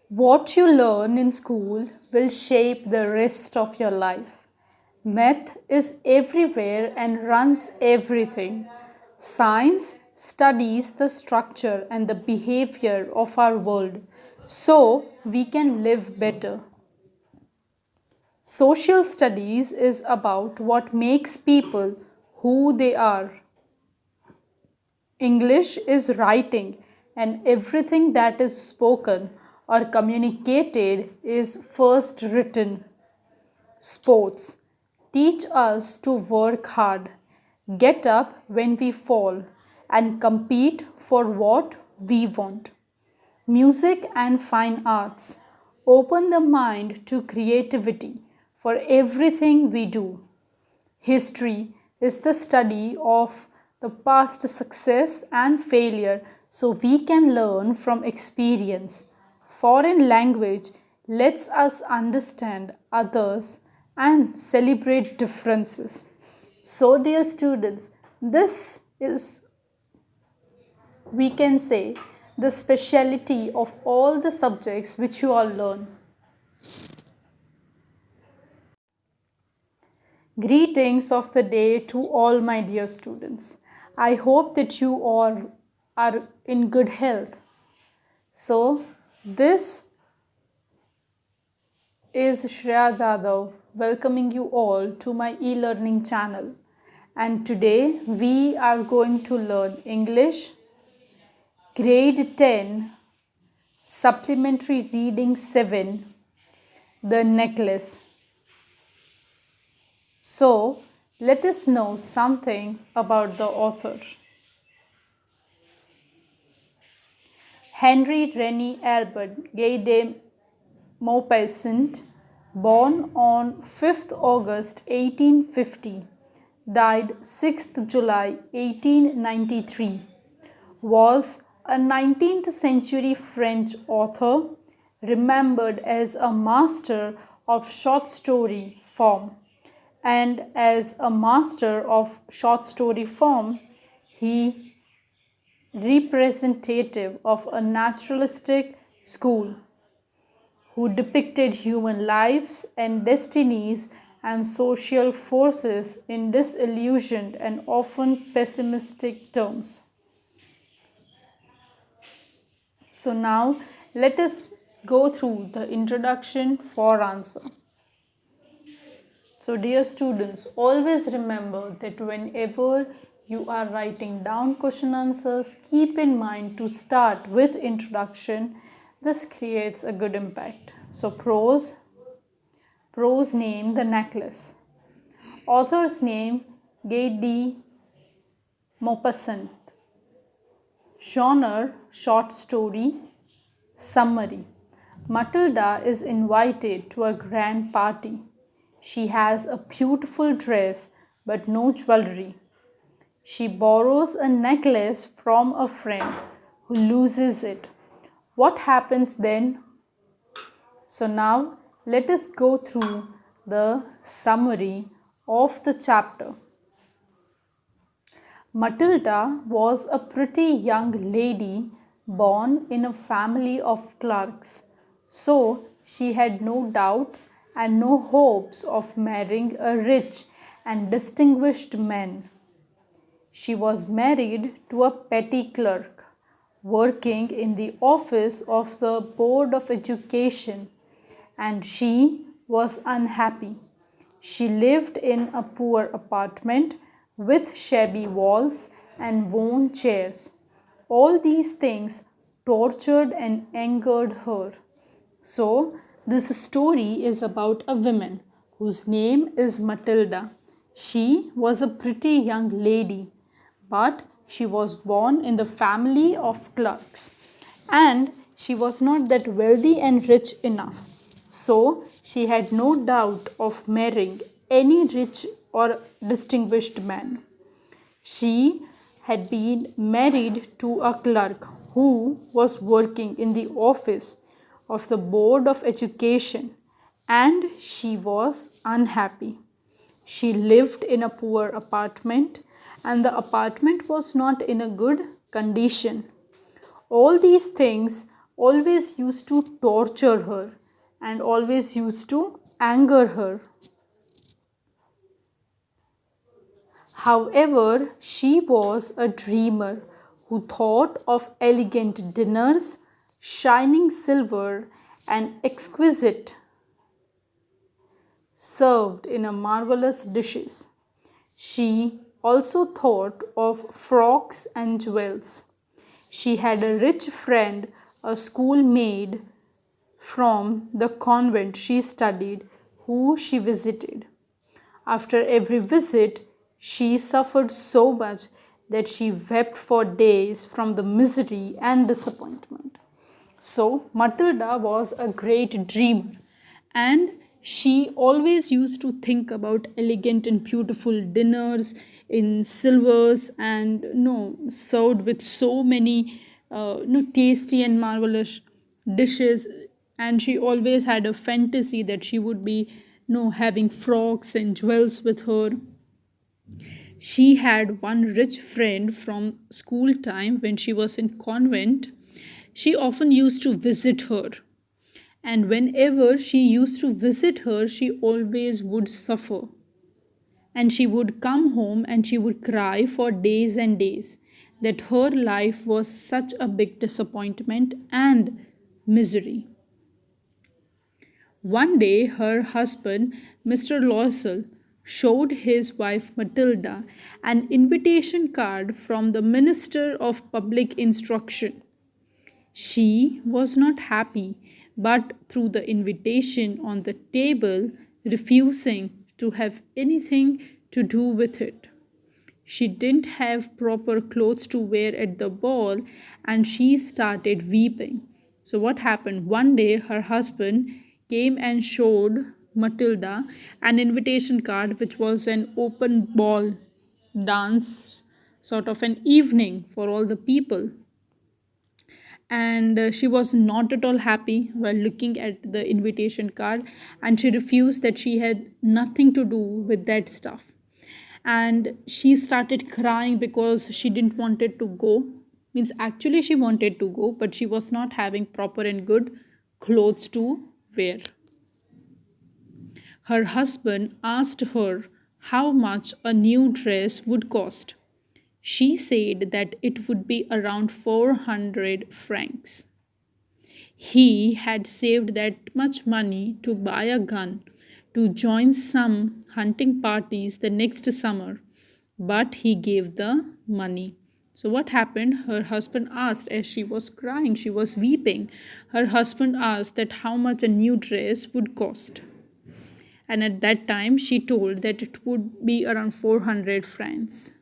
What you learn in school will shape the rest of your life. Math is everywhere and runs everything. Science studies the structure and the behavior of our world so we can live better. Social studies is about what makes people who they are. English is writing, and everything that is spoken or communicated is first written. Sports teach us to work hard, get up when we fall, and compete for what we want. Music and fine arts open the mind to creativity for everything we do. History is the study of the past success and failure so we can learn from experience. Foreign language lets us understand others and celebrate differences. So, dear students, this is, we can say, the speciality of all the subjects which you all learn. Greetings of the day to all my dear students. I hope that you all are in good health. So, this is Shreya Jadhav welcoming you all to my e-learning channel. And today we are going to learn English grade 10 supplementary reading 7, The Necklace. So, let us know something about the author. Henry Rennie Albert Gay de Maupassant, born on 5th August 1850, died 6th July 1893, was a 19th century French author remembered as a master of short story form. And as a master of short story form, he representative of a naturalistic school who depicted human lives and destinies and social forces in disillusioned and often pessimistic terms. So now let us go through the introduction for answer. So dear students, always remember that whenever you are writing down question answers, keep in mind to start with introduction. This creates a good impact. So prose name, The Necklace. Author's name, Guy de Maupassant. Genre, short story. Summary. Matilda is invited to a grand party. She has a beautiful dress but no jewelry. She borrows a necklace from a friend who loses it. What happens then? So now let us go through the summary of the chapter. Matilda was a pretty young lady born in a family of clerks, so she had no doubts and no hopes of marrying a rich and distinguished man. She was married to a petty clerk, working in the office of the Board of Education, and she was unhappy. She lived in a poor apartment with shabby walls and worn chairs. All these things tortured and angered her. So, this story is about a woman whose name is Matilda. She was a pretty young lady, but she was born in the family of clerks and she was not that wealthy and rich enough. So, she had no doubt of marrying any rich or distinguished man. She had been married to a clerk who was working in the office of the Board of Education and she was unhappy. She lived in a poor apartment and the apartment was not in a good condition. All these things always used to torture her and always used to anger her. However, she was a dreamer who thought of elegant dinners, shining silver, and exquisite served in a marvelous dishes. She also thought of frocks and jewels. She had a rich friend, a schoolmaid from the convent she studied, who she visited. After every visit, she suffered so much that she wept for days from the misery and disappointment. So, Matilda was a great dreamer and she always used to think about elegant and beautiful dinners in silvers and no served with so many tasty and marvelous dishes, and she always had a fantasy that she would be having frocks and jewels with her. She had one rich friend from school time when she was in convent. She often used to visit her, and whenever she used to visit her, she always would suffer. And she would come home and she would cry for days and days that her life was such a big disappointment and misery. One day, her husband, Mr. Loisel, showed his wife Matilda an invitation card from the Minister of Public Instruction. She was not happy, but threw the invitation on the table, refusing to have anything to do with it. She didn't have proper clothes to wear at the ball and she started weeping. So, what happened? One day, her husband came and showed Matilda an invitation card, which was an open ball dance, sort of an evening for all the people. And she was not at all happy while looking at the invitation card, and she refused that she had nothing to do with that stuff, and she started crying because she didn't wanted to go. Means actually she wanted to go, but she was not having proper and good clothes to wear. Her husband asked her how much a new dress would cost. She said that it would be around 400 francs. He had saved that much money to buy a gun to join some hunting parties the next summer, but he gave the money. So, what happened? Her husband asked, as she was crying, she was weeping. Her husband asked that how much a new dress would cost. And at that time, she told that it would be around 400 francs.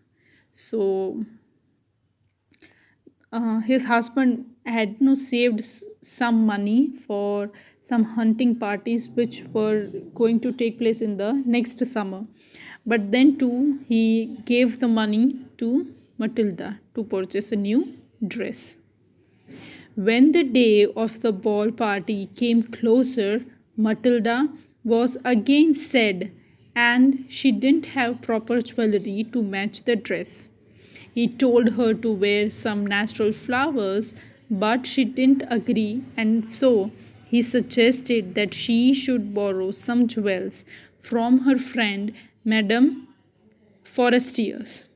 So, his husband had saved some money for some hunting parties which were going to take place in the next summer, but then too he gave the money to Matilda to purchase a new dress. When the day of the ball party came closer, Matilda was again sad and she didn't have proper jewelry to match the dress. He told her to wear some natural flowers, but she didn't agree, and so he suggested that she should borrow some jewels from her friend Madame Forestiers.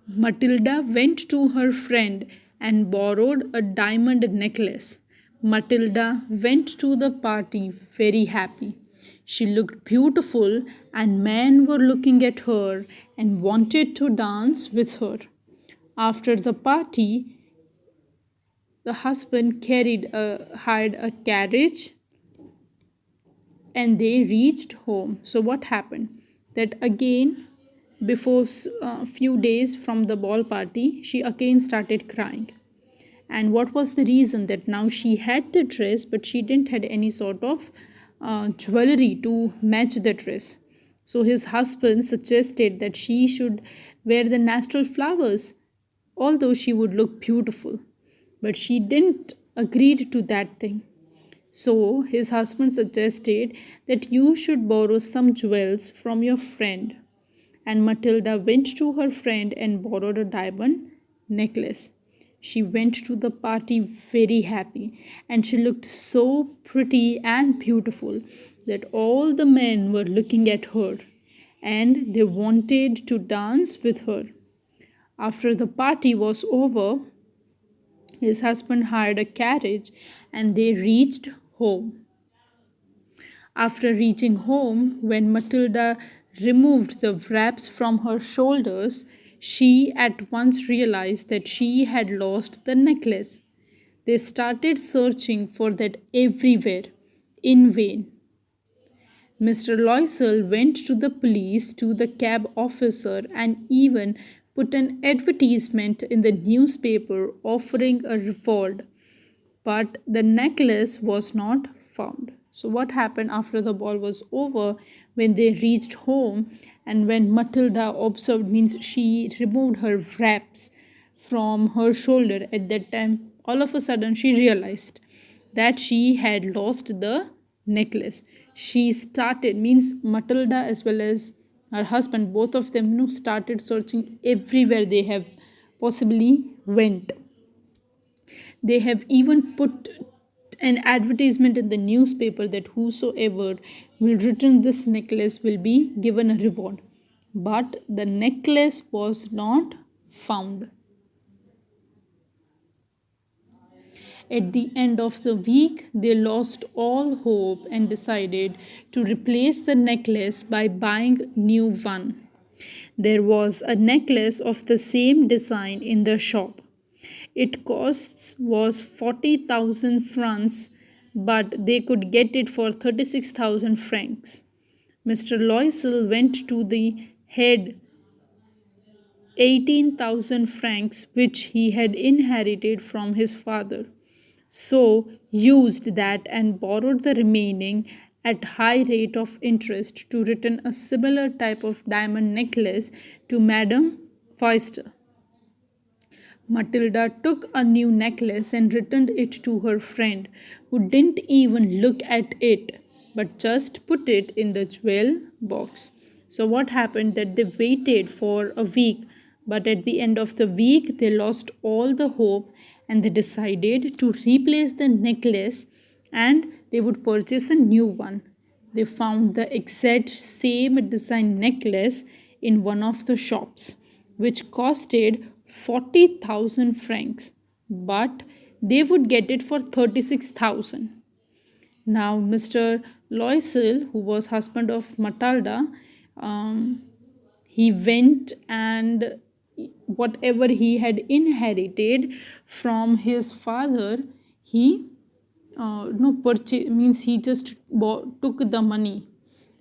Matilda went to her friend and borrowed a diamond necklace. Matilda went to the party very happy. She looked beautiful, and men were looking at her and wanted to dance with her. After the party, the husband hired a carriage and they reached home. So, what happened? That again, before a few days from the ball party, she again started crying. And what was the reason? That now she had the dress, but she didn't had any sort of jewelry to match the dress. So his husband suggested that she should wear the natural flowers, although she would look beautiful. But she didn't agree to that thing. So his husband suggested that you should borrow some jewels from your friend. And Matilda went to her friend and borrowed a diamond necklace. She went to the party very happy, and she looked so pretty and beautiful that all the men were looking at her and they wanted to dance with her. After the party was over, his husband hired a carriage and they reached home. After reaching home, when Matilda removed the wraps from her shoulders, she at once realized that she had lost the necklace. They started searching for that everywhere, in vain. Mr. Loisel went to the police, to the cab officer, and even put an advertisement in the newspaper offering a reward. But the necklace was not found. So, what happened after the ball was over when they reached home and when Matilda observed, means she removed her wraps from her shoulder at that time, all of a sudden she realized that she had lost the necklace. She started, means Matilda as well as her husband, both of them, started searching everywhere they have possibly went. They have even put an advertisement in the newspaper that whosoever will return this necklace will be given a reward. But the necklace was not found. At the end of the week, they lost all hope and decided to replace the necklace by buying new one. There was a necklace of the same design in the shop. It costs was 40,000 francs, but they could get it for 36,000 francs. Mr. Loisel went to the head 18,000 francs which he had inherited from his father. So used that and borrowed the remaining at high rate of interest to return a similar type of diamond necklace to Madame Foister. Matilda took a new necklace and returned it to her friend, who didn't even look at it but just put it in the jewel box. So, what happened that they waited for a week, but at the end of the week, they lost all the hope and they decided to replace the necklace and they would purchase a new one. They found the exact same design necklace in one of the shops, which costed 40,000 francs, but they would get it for 36,000. Now, Mr. Loisel, who was husband of Matilda, he went and whatever he had inherited from his father, he no purchase, means he just took the money,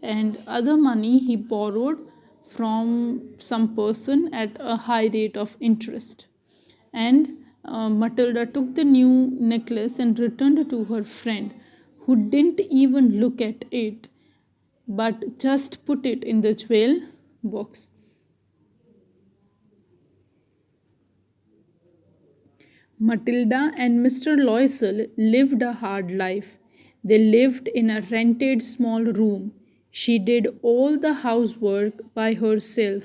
and other money he borrowed from some person at a high rate of interest. And Matilda took the new necklace and returned it to her friend, who didn't even look at it but just put it in the jewel box. Matilda and Mr. Loisel lived a hard life. They lived in a rented small room. She did all the housework by herself.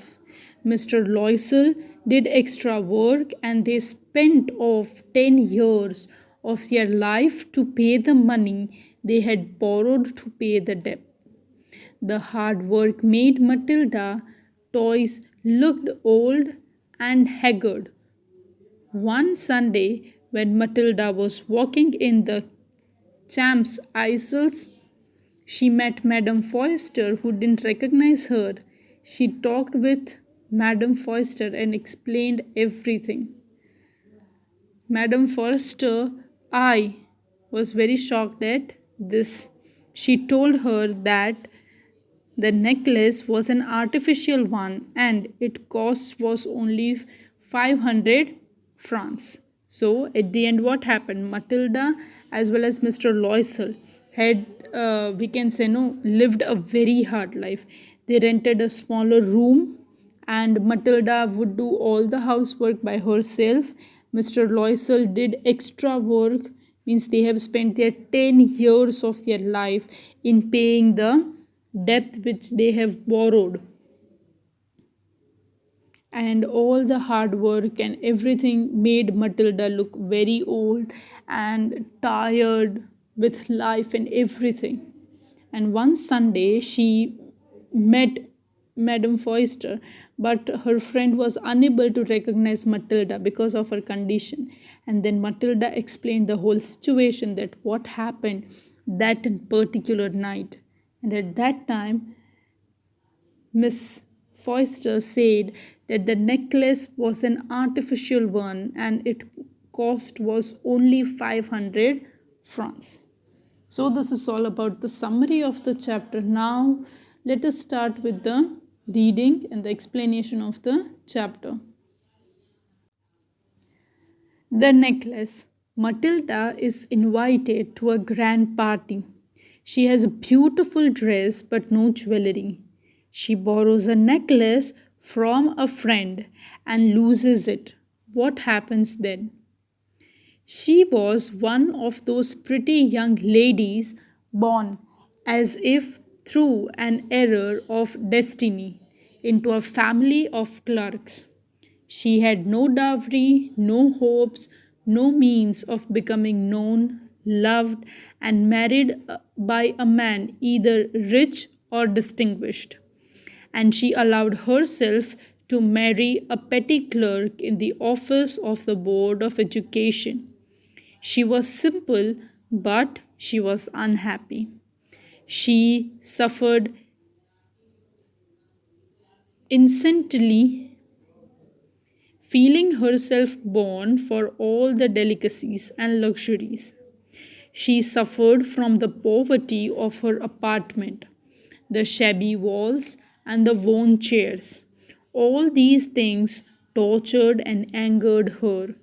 Mr. Loisel did extra work and they spent off 10 years of their life to pay the money they had borrowed to pay the debt. The hard work made Matilda toys looked old and haggard. One Sunday, when Matilda was walking in the Champs Elysees, she met Madame Foister, who didn't recognize her. She talked with Madame Foister and explained everything. Madame Foister, I was very shocked at this. She told her that the necklace was an artificial one and its cost was only 500 francs. So, at the end, what happened? Matilda as well as Mr. Loisel had, we can say, no, lived a very hard life. They rented a smaller room, and Matilda would do all the housework by herself. Mr. Loisel did extra work, means they have spent their 10 years of their life in paying the debt which they have borrowed. and all the hard work and everything made Matilda look very old and tired with life and everything. And one Sunday she met Madame Foyster, but her friend was unable to recognize Matilda because of her condition. And then Matilda explained the whole situation, that what happened that particular night. And at that time, Miss Foyster said that the necklace was an artificial one and its cost was only 500 francs. So, this is all about the summary of the chapter. Now, let us start with the reading and the explanation of the chapter. The necklace. Matilda is invited to a grand party. She has a beautiful dress but no jewelry. She borrows a necklace from a friend and loses it. What happens then? She was one of those pretty young ladies born, as if through an error of destiny, into a family of clerks. She had no dowry, no hopes, no means of becoming known, loved, and married by a man either rich or distinguished. And she allowed herself to marry a petty clerk in the office of the Board of Education. She was simple, but she was unhappy. She suffered incessantly, feeling herself born for all the delicacies and luxuries. She suffered from the poverty of her apartment, the shabby walls, and the worn chairs. All these things tortured and angered her.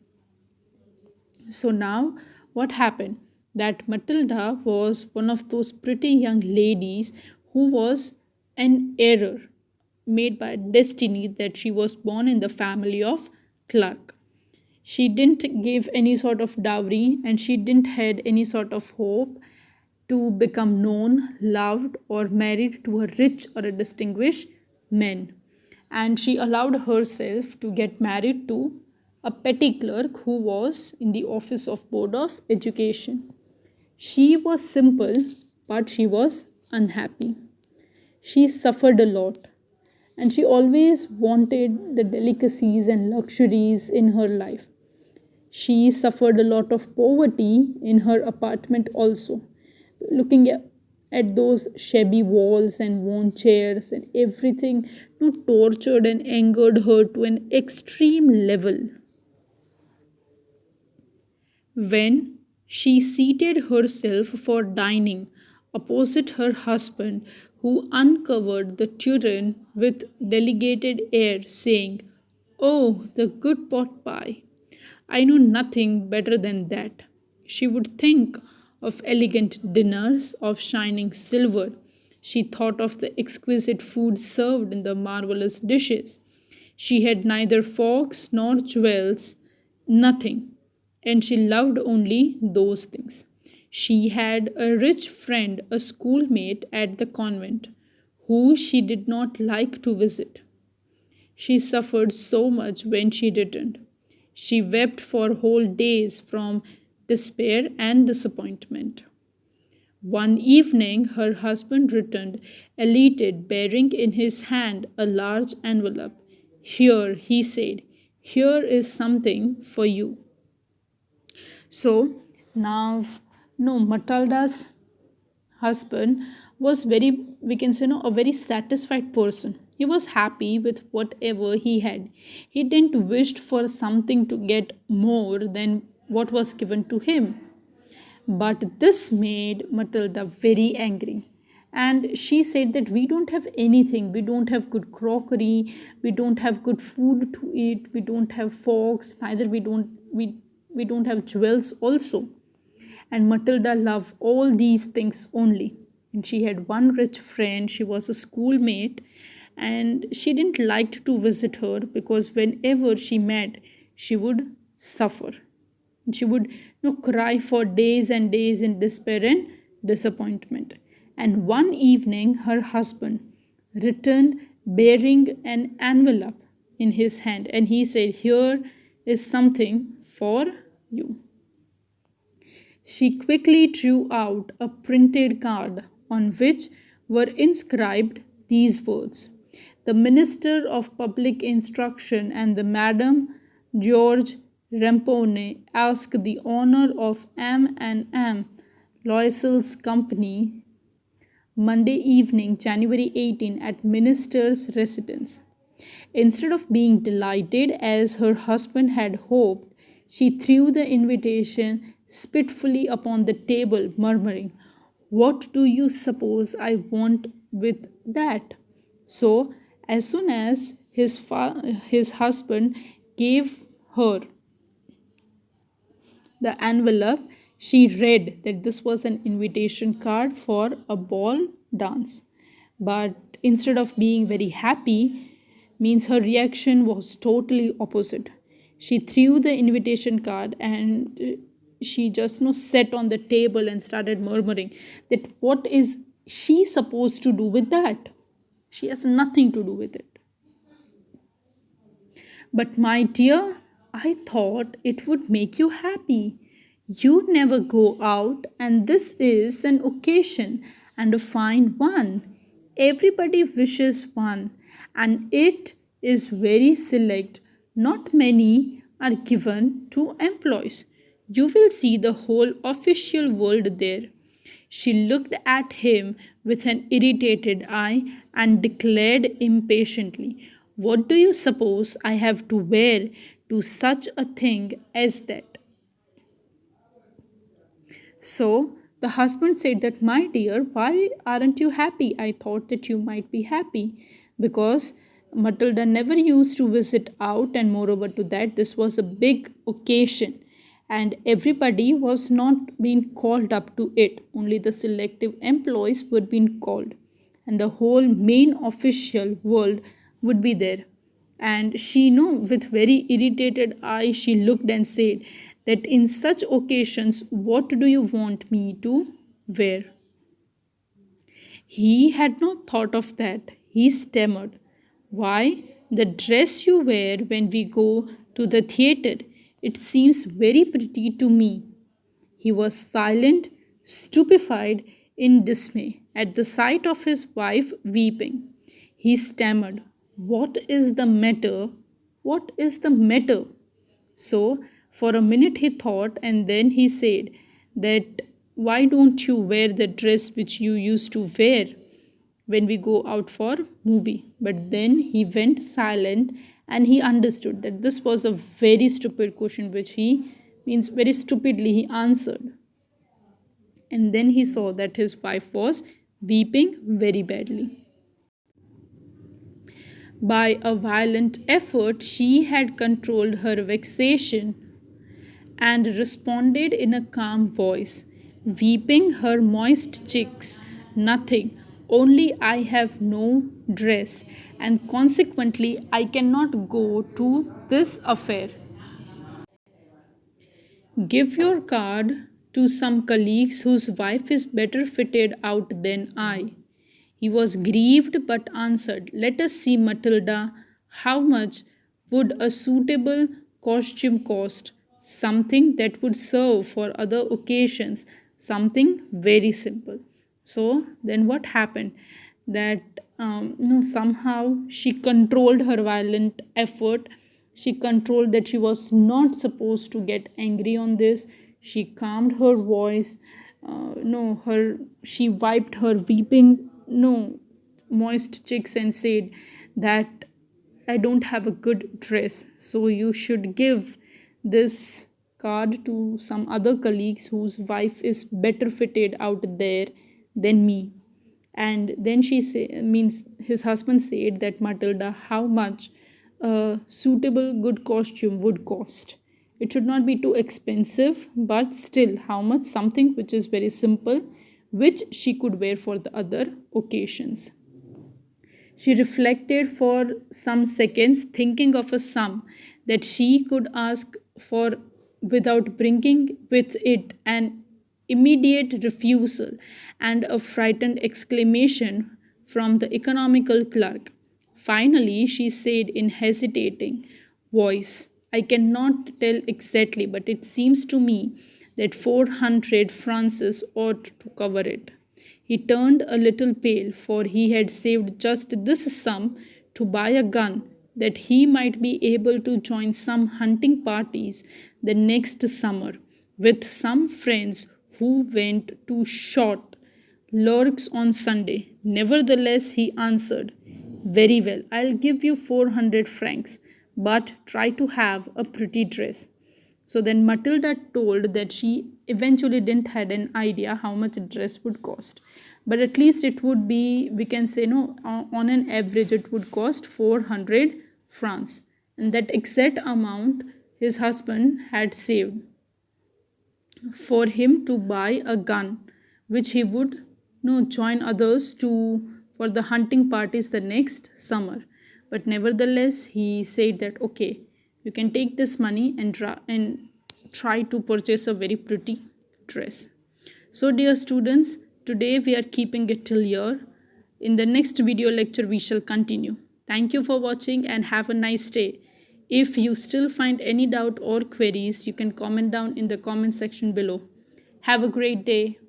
So now, what happened? That Matilda was one of those pretty young ladies who was an error made by destiny, that she was born in the family of clerk. She didn't give any sort of dowry and she didn't had any sort of hope to become known, loved, or married to a rich or a distinguished man. And she allowed herself to get married to a petty clerk who was in the office of Board of Education. She was simple, but she was unhappy. She suffered a lot, and she always wanted the delicacies and luxuries in her life. She suffered a lot of poverty in her apartment also. Looking at those shabby walls and worn chairs and everything, tortured and angered her to an extreme level. When she seated herself for dining opposite her husband, who uncovered the tureen with delegated air, saying, "Oh, the good pot pie! I know nothing better than that." She would think of elegant dinners of shining silver. She thought of the exquisite food served in the marvelous dishes. She had neither forks nor jewels, nothing, and she loved only those things. She had a rich friend, a schoolmate at the convent, who she did not like to visit. She suffered so much when she returned. She wept for whole days from despair and disappointment. One evening, her husband returned, elated, bearing in his hand a large envelope. "Here," he said, "here is something for you." So now, no, Matilda's husband was very, we can say, no, a very satisfied person. He was happy with whatever he had. He didn't wish for something to get more than what was given to him. But this made Matilda very angry. And she said that we don't have anything. We don't have good crockery. We don't have good food to eat. We don't have forks. Neither we don't have jewels also. And Matilda loved all these things only. And she had one rich friend. She was a schoolmate. And she didn't like to visit her because whenever she met, she would suffer. She would cry for days and days in despair and disappointment. And one evening, her husband returned bearing an envelope. in his hand and he said, "Here is something for you." She quickly drew out a printed card on which were inscribed these words: "The Minister of Public Instruction and the Madam George Rampone ask the honor of M&M Loyal's Company Monday evening, January 18, at Minister's residence." Instead of being delighted as her husband had hoped, she threw the invitation spitefully upon the table, murmuring, "What do you suppose I want with that?" So, as soon as his husband gave her the envelope, she read that this was an invitation card for a ball dance. But instead of being very happy, means her reaction was totally opposite. She threw the invitation card and she just sat on the table and started murmuring that what is she supposed to do with that? She has nothing to do with it. "But my dear, I thought it would make you happy. You never go out, and this is an occasion and a fine one. Everybody wishes one, and it is very select. Not many are given to employees. You will see the whole official world there." She looked at him with an irritated eye and declared impatiently, "What do you suppose I have to wear to such a thing as that?" So the husband said that, "My dear, why aren't you happy? I thought that you might be happy because Matilda never used to visit out, and moreover to that, this was a big occasion and everybody was not being called up to it. Only the selective employees were being called, and the whole main official world would be there." And she, with very irritated eye, she looked and said that, "In such occasions, what do you want me to wear?" He had not thought of that. He stammered, "Why, the dress you wear when we go to the theatre. It seems very pretty to me." He was silent, stupefied, in dismay at the sight of his wife weeping. He stammered, "What is the matter? What is the matter?" So, for a minute he thought, and then he said that, "Why don't you wear the dress which you used to wear when we go out for movie?" But then he went silent and he understood that this was a very stupid question which he very stupidly he answered. And then he saw that his wife was weeping very badly. By a violent effort, she had controlled her vexation and responded in a calm voice, weeping her moist cheeks, "Nothing, only I have no dress, and consequently I cannot go to this affair. Give your card to some colleagues whose wife is better fitted out than I." He was grieved but answered, "Let us see, Matilda, how much would a suitable costume cost? Something that would serve for other occasions, something very simple." So then what happened? That somehow she controlled her violent effort. She controlled that she was not supposed to get angry on this. She calmed her voice. No, her she wiped her weeping moist cheeks and said that, "I don't have a good dress, so you should give this card to some other colleagues whose wife is better fitted out there than me." And then his husband said that, "Matilda, how much a suitable good costume would cost? It should not be too expensive, but still, how much something which is very simple, which she could wear for the other occasions." She reflected for some seconds, thinking of a sum that she could ask for without bringing with it an immediate refusal and a frightened exclamation from the economical clerk. Finally, she said in hesitating voice, I cannot tell exactly, but it seems to me that 400 francs ought to cover it. He turned a little pale, for he had saved just this sum to buy a gun that he might be able to join some hunting parties the next summer with some friends who went to shot lurks on Sunday. Nevertheless, he answered, very well, I'll give you 400 francs, but try to have a pretty dress. So then Matilda told that she eventually didn't had an idea how much a dress would cost. But at least it would be, we can say, no, on an average, it would cost 400 francs. And that exact amount his husband had saved for him to buy a gun, which he would join others to for the hunting parties the next summer. But nevertheless, he said that okay, you can take this money and try to purchase a very pretty dress. So, dear students, today we are keeping it till here. In the next video lecture, we shall continue. Thank you for watching and have a nice day. If you still find any doubt or queries, you can comment down in the comment section below. Have a great day.